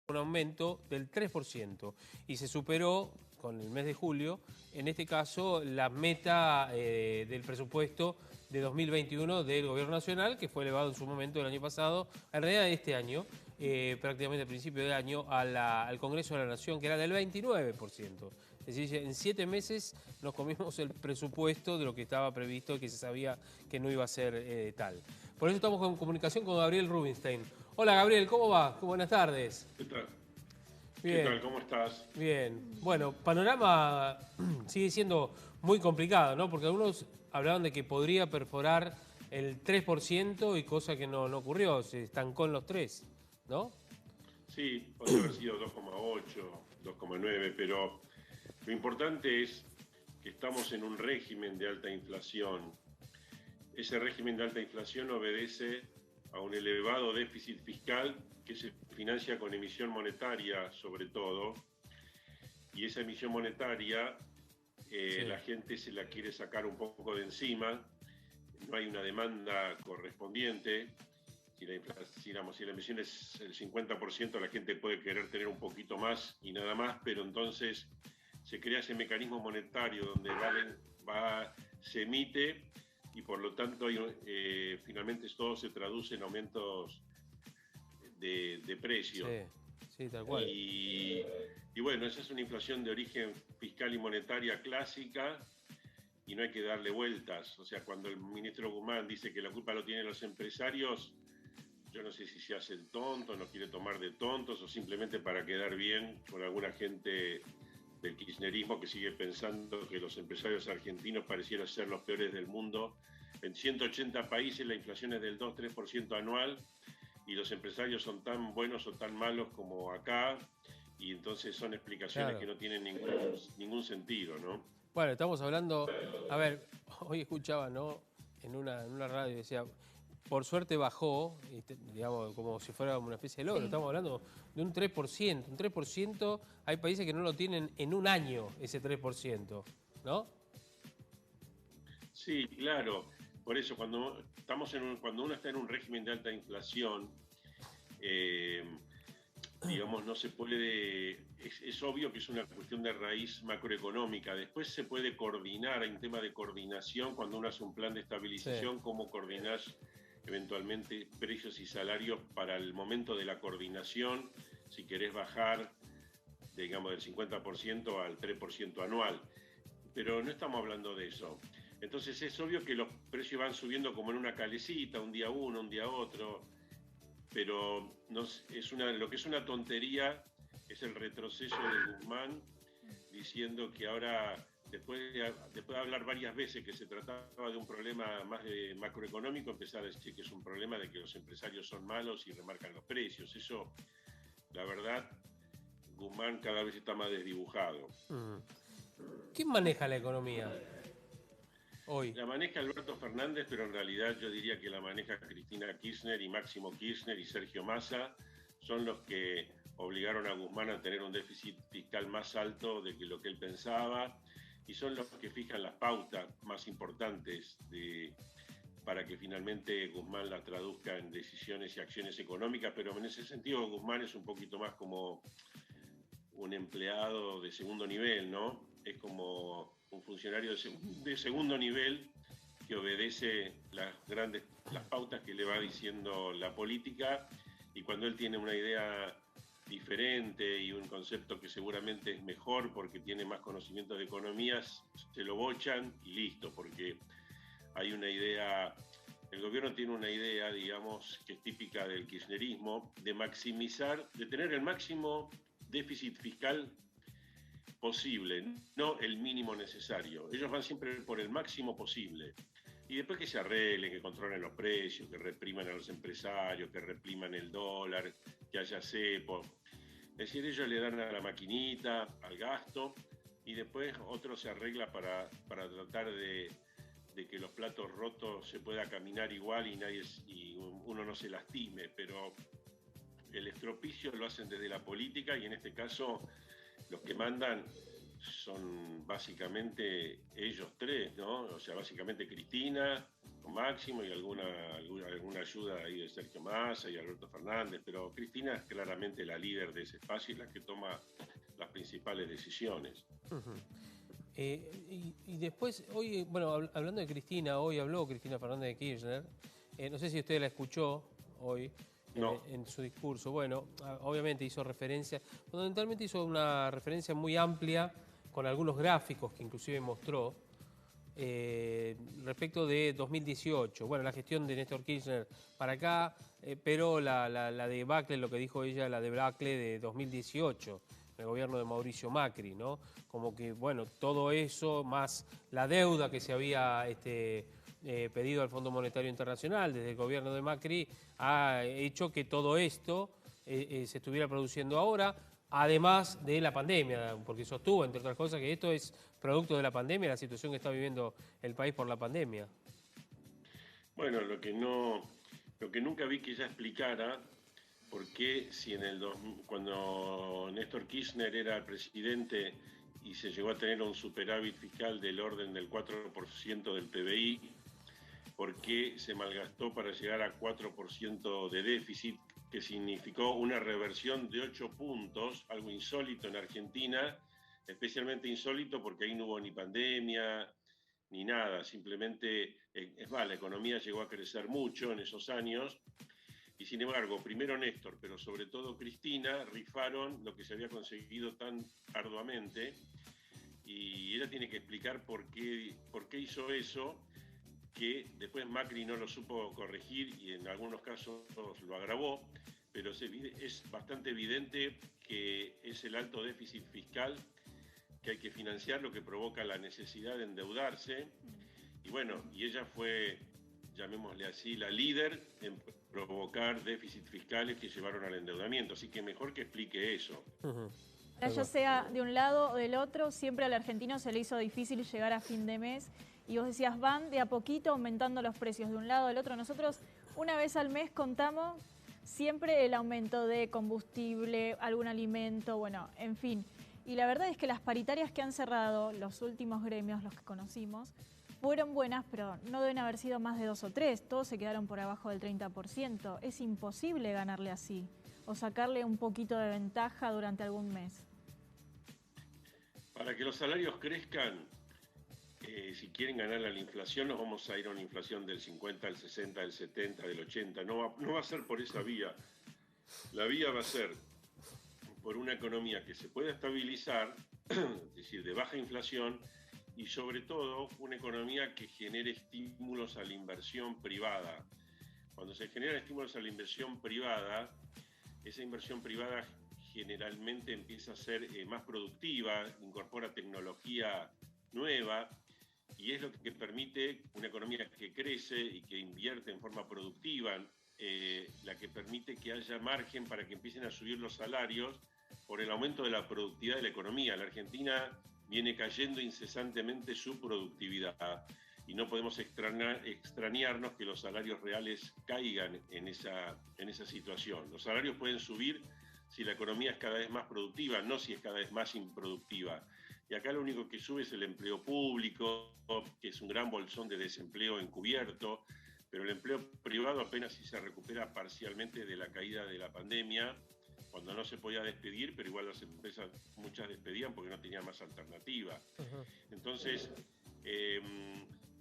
un aumento del 3% y se superó con el mes de julio, en este caso, la meta del presupuesto de 2021 del Gobierno Nacional, que fue elevado en su momento el año pasado, en realidad este año, prácticamente a principio de año, al Congreso de la Nación, que era del 29%. Es decir, en 7 meses nos comimos el presupuesto de lo que estaba previsto y que se sabía que no iba a ser tal. Por eso estamos en comunicación con Gabriel Rubinstein. Hola Gabriel, ¿cómo va? Buenas tardes. ¿Qué tal? ¿Qué tal? Bien, ¿Cómo estás? bien. Bueno, panorama sigue siendo muy complicado, ¿no? Porque algunos hablaban de que podría perforar el 3% y cosa que no ocurrió, se estancó en los 3, ¿no? Sí, podría haber sido 2,8, 2,9, pero lo importante es que estamos en un régimen de alta inflación. Ese régimen de alta inflación obedece a un elevado déficit fiscal que se financia con emisión monetaria, sobre todo, y esa emisión monetaria Sí, la gente se la quiere sacar un poco de encima, no hay una demanda correspondiente. Si la emisión es el 50%, la gente puede querer tener un poquito más y nada más, pero entonces se crea ese mecanismo monetario donde se emite y por lo tanto finalmente todo se traduce en aumentos de sí, precio. sí, tal cual. Y bueno, esa es una inflación de origen fiscal y monetaria clásica y no hay que darle vueltas. O sea, cuando el ministro Guzmán dice que la culpa lo tienen los empresarios, yo no sé si se hace el tonto, no quiere tomar de tontos o simplemente para quedar bien con alguna gente del kirchnerismo que sigue pensando que los empresarios argentinos parecieran ser los peores del mundo. En 180 países la inflación es del 2-3% anual y los empresarios son tan buenos o tan malos como acá, y entonces son explicaciones que Claro. no tienen ningún sentido, ¿no? Bueno, estamos hablando, a ver, hoy escuchaba, ¿no? En una radio decía, por suerte bajó, digamos, como si fuera una especie de logro. Estamos hablando de un 3%. Un 3%, hay países que no lo tienen en un año, ese 3%, ¿no? Sí, claro. Por eso, cuando uno está en un régimen de alta inflación, eh, digamos, no se puede, es obvio que es una cuestión de raíz macroeconómica. Después se puede coordinar, hay un tema de coordinación cuando uno hace un plan de Sí, estabilización, cómo coordinás eventualmente precios y salarios para el momento de la coordinación, si querés bajar, digamos, del 50% al 3% anual. Pero no estamos hablando de eso. Entonces es obvio que los precios van subiendo como en una calecita, un día uno, un día otro, pero no, lo que es una tontería es el retroceso de Guzmán diciendo que ahora, después de hablar varias veces que se trataba de un problema más de macroeconómico, empezar a decir que es un problema de que los empresarios son malos y remarcan los precios. Eso, la verdad, Guzmán cada vez está más desdibujado. ¿quién maneja la economía hoy? La maneja Alberto Fernández, pero en realidad yo diría que la maneja Cristina Kirchner y Máximo Kirchner y Sergio Massa. Son los que obligaron a Guzmán a tener un déficit fiscal más alto de lo que él pensaba y son los que fijan las pautas más importantes para que finalmente Guzmán las traduzca en decisiones y acciones económicas, pero en ese sentido Guzmán es un poquito más como un empleado de segundo nivel, ¿no? Es como un funcionario de segundo nivel que obedece las pautas que le va diciendo la política, y cuando él tiene una idea diferente y un concepto que seguramente es mejor porque tiene más conocimiento de economías, se lo bochan y listo, porque hay una idea, el gobierno tiene una idea, digamos, que es típica del kirchnerismo, de maximizar, de tener el máximo déficit fiscal posible, no el mínimo necesario. Ellos van siempre por el máximo posible. Y después que se arreglen, que controlen los precios, que repriman a los empresarios, que repriman el dólar, que haya cepo. Es decir, ellos le dan a la maquinita, al gasto, y después otro se arregla para tratar de que los platos rotos se pueda caminar igual y uno no se lastime, pero el estropicio lo hacen desde la política y en este caso los que mandan son básicamente ellos tres, ¿no? O sea, básicamente Cristina, con Máximo y alguna ayuda ahí de Sergio Massa y Alberto Fernández, pero Cristina es claramente la líder de ese espacio y la que toma las principales decisiones. Y después, hoy, bueno, hablando de Cristina, hoy habló Cristina Fernández de Kirchner. No sé si usted la escuchó hoy No. en su discurso. Bueno, obviamente hizo referencia, fundamentalmente hizo una referencia muy amplia con algunos gráficos que inclusive mostró respecto de 2018. Bueno, la gestión de Néstor Kirchner para acá, pero la debacle, lo que dijo ella, la debacle de 2018. El gobierno de Mauricio Macri, ¿no? Como que, bueno, todo eso, más la deuda que se había pedido al Fondo Monetario Internacional desde el gobierno de Macri, ha hecho que todo esto se estuviera produciendo ahora, además de la pandemia, porque sostuvo, entre otras cosas, que esto es producto de la pandemia, la situación que está viviendo el país por la pandemia. Bueno, lo que nunca vi que ella explicara, por qué si cuando Néstor Kirchner era presidente y se llegó a tener un superávit fiscal del orden del 4% del PBI, por qué se malgastó para llegar a 4% de déficit, que significó una reversión de 8 puntos, algo insólito en Argentina, especialmente insólito porque ahí no hubo ni pandemia, ni nada, simplemente, es más, la economía llegó a crecer mucho en esos años, y sin embargo, primero Néstor, pero sobre todo Cristina, rifaron lo que se había conseguido tan arduamente, y ella tiene que explicar por qué hizo eso, que después Macri no lo supo corregir y en algunos casos lo agravó, pero es bastante evidente que es el alto déficit fiscal que hay que financiar lo que provoca la necesidad de endeudarse. Y bueno, y ella fue, llamémosle así, la líder en provocar déficit fiscales que llevaron al endeudamiento. Así que mejor que explique eso. Ya sea de un lado o del otro, siempre al argentino se le hizo difícil llegar a fin de mes. Y vos decías, van de a poquito aumentando los precios de un lado al otro. Nosotros una vez al mes contamos siempre el aumento de combustible, algún alimento, bueno, en fin. Y la verdad es que las paritarias que han cerrado los últimos gremios, los que conocimos, fueron buenas, pero no deben haber sido más de 2 o 3. Todos se quedaron por abajo del 30%. Es imposible ganarle así o sacarle un poquito de ventaja durante algún mes. Para que los salarios crezcan, si quieren ganar a la inflación, nos vamos a ir a una inflación del 50, del 60, del 70, del 80. No va a ser por esa vía. La vía va a ser por una economía que se pueda estabilizar, es decir, de baja inflación, y sobre todo una economía que genere estímulos a la inversión privada. Cuando se generan estímulos a la inversión privada, esa inversión privada generalmente empieza a ser más productiva, incorpora tecnología nueva, y es lo que permite una economía que crece y que invierte en forma productiva, la que permite que haya margen para que empiecen a subir los salarios por el aumento de la productividad de la economía. La Argentina viene cayendo incesantemente su productividad y no podemos extrañarnos que los salarios reales caigan en esa situación. Los salarios pueden subir si la economía es cada vez más productiva, no si es cada vez más improductiva. Y acá lo único que sube es el empleo público, que es un gran bolsón de desempleo encubierto, pero el empleo privado apenas si se recupera parcialmente de la caída de la pandemia, cuando no se podía despedir, pero igual las empresas muchas despedían porque no tenían más alternativa. Entonces,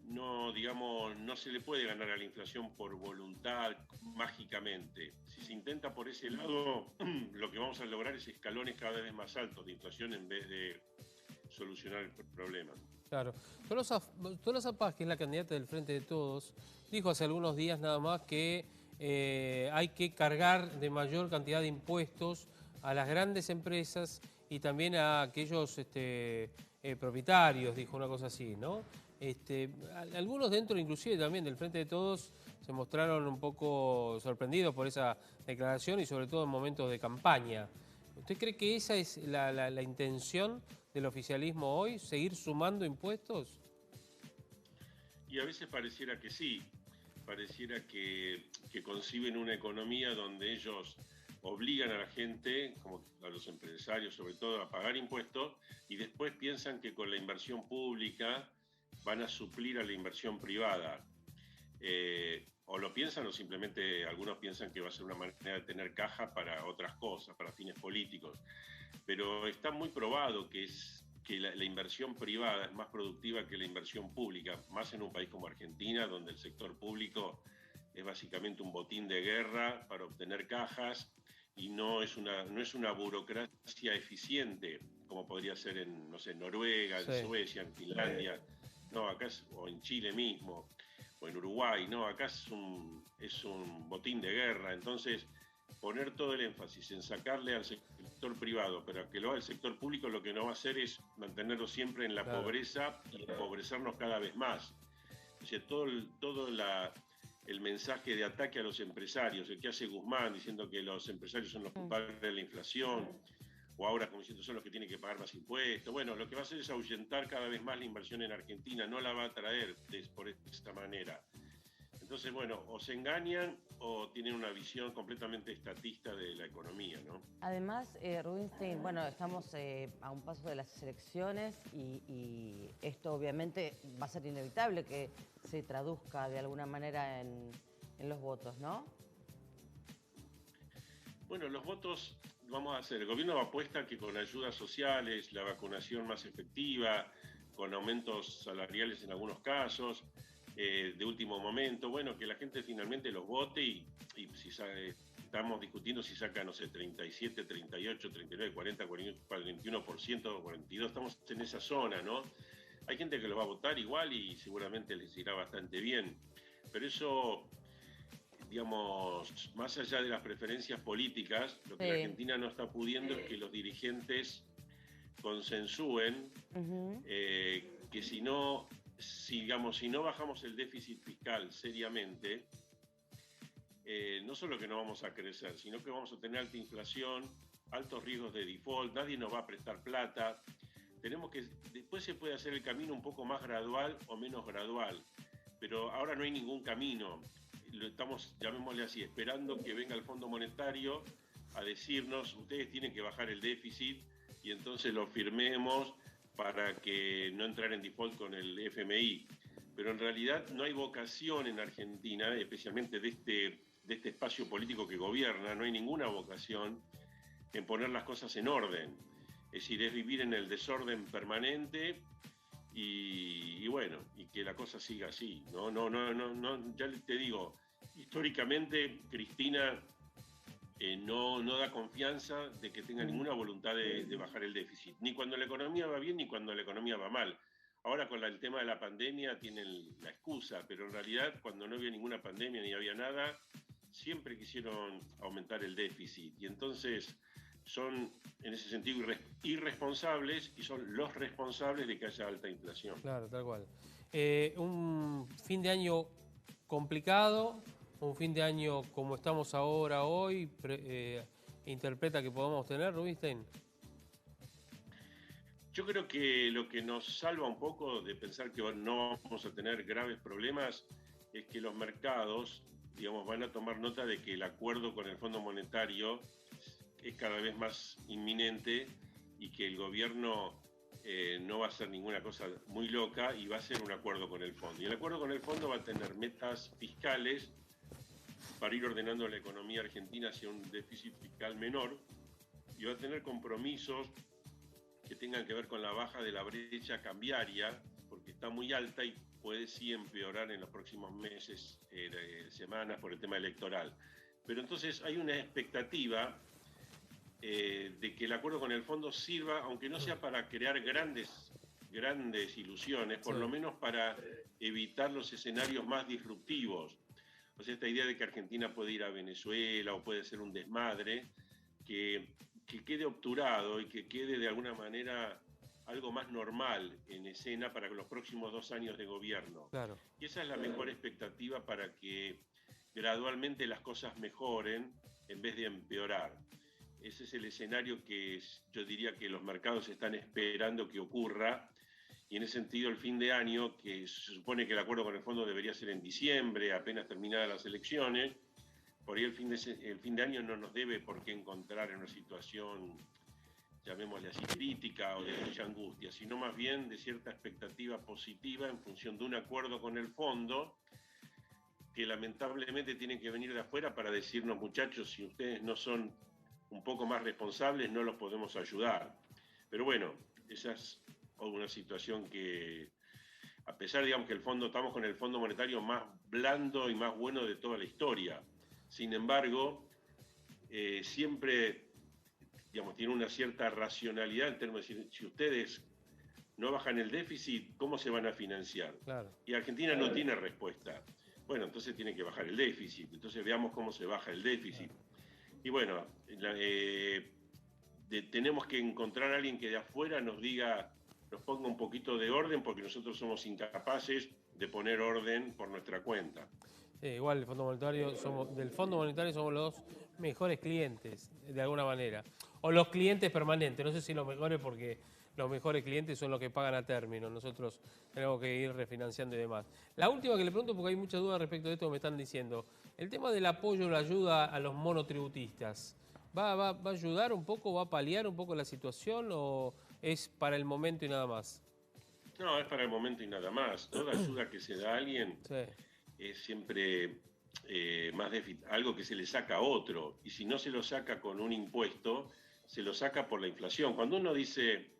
no se le puede ganar a la inflación por voluntad mágicamente. Si se intenta por ese lado, lo que vamos a lograr es escalones cada vez más altos de inflación en vez de solucionar el problema. Claro. Tolosa Paz, que es la candidata del Frente de Todos, dijo hace algunos días nada más que hay que cargar de mayor cantidad de impuestos a las grandes empresas y también a aquellos propietarios, dijo una cosa así, ¿no? Algunos dentro inclusive también del Frente de Todos se mostraron un poco sorprendidos por esa declaración y sobre todo en momentos de campaña. ¿Usted cree que esa es la intención del oficialismo hoy, seguir sumando impuestos? Y a veces pareciera que sí, pareciera que conciben una economía donde ellos obligan a la gente, como a los empresarios sobre todo, a pagar impuestos y después piensan que con la inversión pública van a suplir a la inversión privada. o lo piensan o simplemente algunos piensan que va a ser una manera de tener caja para otras cosas, para fines políticos. Pero está muy probado que la inversión privada es más productiva que la inversión pública, más en un país como Argentina, donde el sector público es básicamente un botín de guerra para obtener cajas y no es una burocracia eficiente, como podría ser en, no sé, Noruega, en Suecia, en Finlandia, no, acá o en Chile mismo, o en Uruguay, no, acá es un botín de guerra. Entonces, poner todo el énfasis en sacarle al sector privado, pero que lo haga el sector público, lo que no va a hacer es mantenerlo siempre en la pobreza y empobrecernos cada vez más. O sea, todo el mensaje de ataque a los empresarios, el que hace Guzmán diciendo que los empresarios son los culpables de la inflación, o ahora como diciendo son los que tienen que pagar más impuestos. Bueno, lo que va a hacer es ahuyentar cada vez más la inversión en Argentina, no la va a traer por esta manera. Entonces, bueno, o se engañan o tienen una visión completamente estatista de la economía, ¿no? Además, Rubinstein, bueno, estamos a un paso de las elecciones y esto obviamente va a ser inevitable que se traduzca de alguna manera en los votos, ¿no? Bueno, los votos vamos a hacer. El gobierno apuesta que con ayudas sociales, la vacunación más efectiva, con aumentos salariales en algunos casos, de último momento, bueno, que la gente finalmente los vote y si estamos discutiendo si saca, no sé, 37, 38, 39, 40, 41%, 42%, estamos en esa zona, ¿no? Hay gente que los va a votar igual y seguramente les irá bastante bien, pero eso, digamos, más allá de las preferencias políticas, lo que la Argentina no está pudiendo es que los dirigentes consensúen que si no bajamos el déficit fiscal seriamente, no solo que no vamos a crecer, sino que vamos a tener alta inflación, altos riesgos de default, nadie nos va a prestar plata. Después se puede hacer el camino un poco más gradual o menos gradual, pero ahora no hay ningún camino. Lo estamos, llamémosle así, esperando que venga el Fondo Monetario a decirnos, ustedes tienen que bajar el déficit y entonces lo firmemos para que no entrar en default con el FMI. Pero en realidad no hay vocación en Argentina, especialmente de este espacio político que gobierna, no hay ninguna vocación en poner las cosas en orden. Es decir, es vivir en el desorden permanente y bueno, y que la cosa siga así. No, ya te digo, históricamente Cristina no da confianza de que tenga ninguna voluntad de bajar el déficit, ni cuando la economía va bien ni cuando la economía va mal. Ahora con el tema de la pandemia tienen la excusa, pero en realidad cuando no había ninguna pandemia ni había nada, siempre quisieron aumentar el déficit. Y entonces son en ese sentido irresponsables y son los responsables de que haya alta inflación. Claro, tal cual. Un fin de año complicado, un fin de año como estamos ahora, hoy, interpreta que podamos tener, Rubinstein. Yo creo que lo que nos salva un poco de pensar que no vamos a tener graves problemas es que los mercados, digamos, van a tomar nota de que el acuerdo con el Fondo Monetario es cada vez más inminente y que el gobierno no va a hacer ninguna cosa muy loca y va a hacer un acuerdo con el fondo. Y el acuerdo con el fondo va a tener metas fiscales para ir ordenando la economía argentina hacia un déficit fiscal menor y va a tener compromisos que tengan que ver con la baja de la brecha cambiaria, porque está muy alta y puede sí empeorar en los próximos meses, semanas, por el tema electoral. Pero entonces hay una expectativa de que el acuerdo con el fondo sirva, aunque no sea para crear grandes ilusiones, por lo menos para evitar los escenarios más disruptivos. O sea, esta idea de que Argentina puede ir a Venezuela o puede ser un desmadre, que quede obturado y que quede de alguna manera algo más normal en escena para los próximos 2 años de gobierno. Claro. Y esa es la mejor expectativa para que gradualmente las cosas mejoren en vez de empeorar. Ese es el escenario que yo diría que los mercados están esperando que ocurra. Y en ese sentido, el fin de año, que se supone que el acuerdo con el fondo debería ser en diciembre, apenas terminadas las elecciones, por ahí el fin de año no nos debe por qué encontrar en una situación, llamémosle así, crítica o de mucha angustia, sino más bien de cierta expectativa positiva en función de un acuerdo con el fondo que lamentablemente tienen que venir de afuera para decirnos, muchachos, si ustedes no son un poco más responsables, no los podemos ayudar. Pero bueno, esa es una situación que, a pesar, digamos, que estamos con el Fondo Monetario más blando y más bueno de toda la historia. Sin embargo, siempre, digamos, tiene una cierta racionalidad en términos de decir, si ustedes no bajan el déficit, ¿cómo se van a financiar? Claro. Y Argentina no tiene respuesta. Bueno, entonces tiene que bajar el déficit. Entonces veamos cómo se baja el déficit. Y bueno, tenemos que encontrar a alguien que de afuera nos ponga un poquito de orden, porque nosotros somos incapaces de poner orden por nuestra cuenta. Igual del Fondo Monetario somos los mejores clientes, de alguna manera. O los clientes permanentes, no sé si los mejores, porque los mejores clientes son los que pagan a término. Nosotros tenemos que ir refinanciando y demás. La última que le pregunto, porque hay muchas dudas respecto de esto que me están diciendo. El tema del apoyo, la ayuda a los monotributistas, ¿va a ayudar un poco, va a paliar un poco la situación o es para el momento y nada más? No, es para el momento y nada más. Toda ayuda que se da a alguien es siempre algo que se le saca a otro. Y si no se lo saca con un impuesto, se lo saca por la inflación. Cuando uno dice,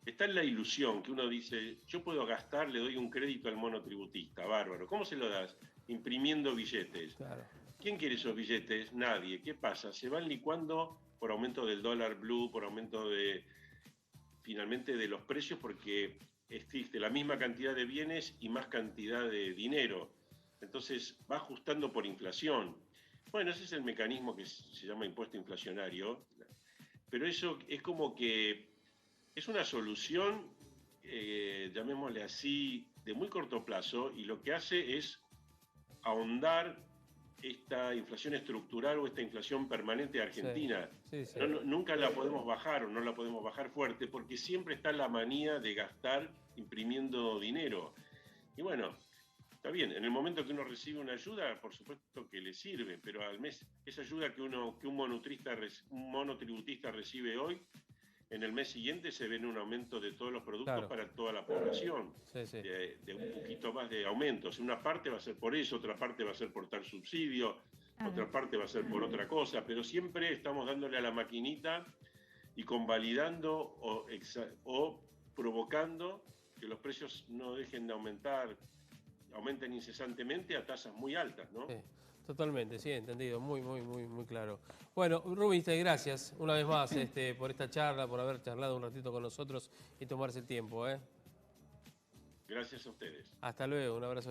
está en la ilusión que uno dice, yo puedo gastar, le doy un crédito al monotributista, bárbaro. ¿Cómo se lo das? Imprimiendo billetes. Claro. ¿Quién quiere esos billetes? Nadie. ¿Qué pasa? Se van licuando por aumento del dólar blue, por aumento finalmente de los precios, porque existe la misma cantidad de bienes y más cantidad de dinero. Entonces va ajustando por inflación. Bueno, ese es el mecanismo que se llama impuesto inflacionario, pero eso es como que es una solución, llamémosle así, de muy corto plazo, y lo que hace es ahondar esta inflación estructural o esta inflación permanente de Argentina. Sí. Nunca la podemos bajar o no la podemos bajar fuerte, porque siempre está la manía de gastar imprimiendo dinero. Y bueno, está bien, en el momento que uno recibe una ayuda, por supuesto que le sirve, pero al mes, esa ayuda que un monotributista recibe hoy, en el mes siguiente se ve un aumento de todos los productos para toda la población, de un poquito más de aumentos. Una parte va a ser por eso, otra parte va a ser por tal subsidio, otra parte va a ser por otra cosa, pero siempre estamos dándole a la maquinita y convalidando o provocando que los precios no dejen de aumentar, aumenten incesantemente a tasas muy altas, ¿no? Sí. Totalmente, sí, entendido, muy claro. Bueno, Rubinstein, gracias una vez más por esta charla, por haber charlado un ratito con nosotros y tomarse el tiempo. Gracias a ustedes. Hasta luego, un abrazo.